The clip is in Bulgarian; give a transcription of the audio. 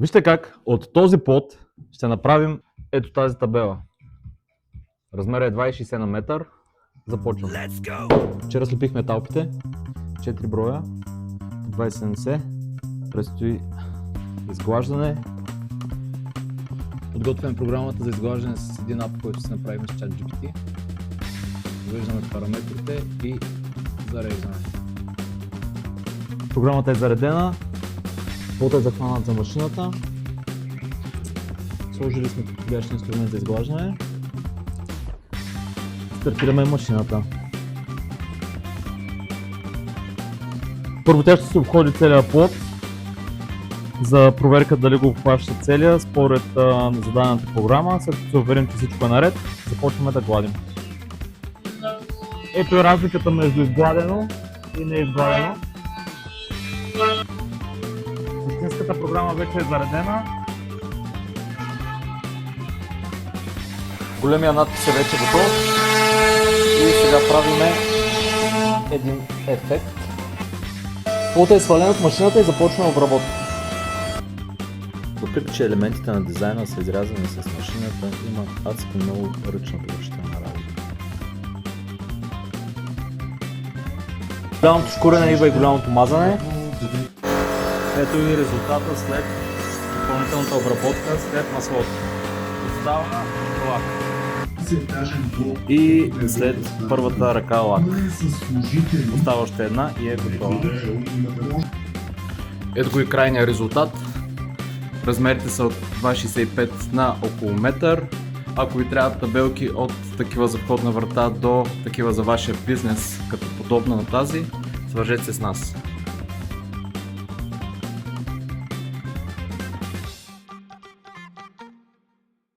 Вижте как от този плот ще направим ето тази табела. Размерът е 2,60 на метър. Започваме. Вчера слепихме талпите. 4 броя. 2,70. Предстои изглаждане. Подготвяме програмата за изглаждане с един ап, който си направим с ChatGPT. Виждаме параметрите и зареждане. Програмата е заредена. Плотът е захванат за машината. Сложили сме подходящ инструмент за изглаждане. Стартираме машината. Първо тя ще се обходи целия плот за проверка дали го обхваща целия според зададената програма. След като се уверим, че всичко е наред, започваме да гладим. Ето е разликата между изгладено и неизгладено. Истинската програма вече е заредена. Големия надпис е вече готов. И сега правиме един ефект. Плотът е свален от машината и започваме обработка. Въпреки че елементите на дизайна са изрязани с машината, има адски много ръчна повършителна работа. Голямото шкурене идва и голямото мазане. Ето и резултата след допълнителната обработка след маслото. Остава лак. И след първата ръка лак. Остава още една и е готова. Ето го и крайния резултат. Размерите са от 2,65 на около метър. Ако ви трябват табелки от такива за входна врата до такива за вашия бизнес, като подобна на тази, свържете се с нас.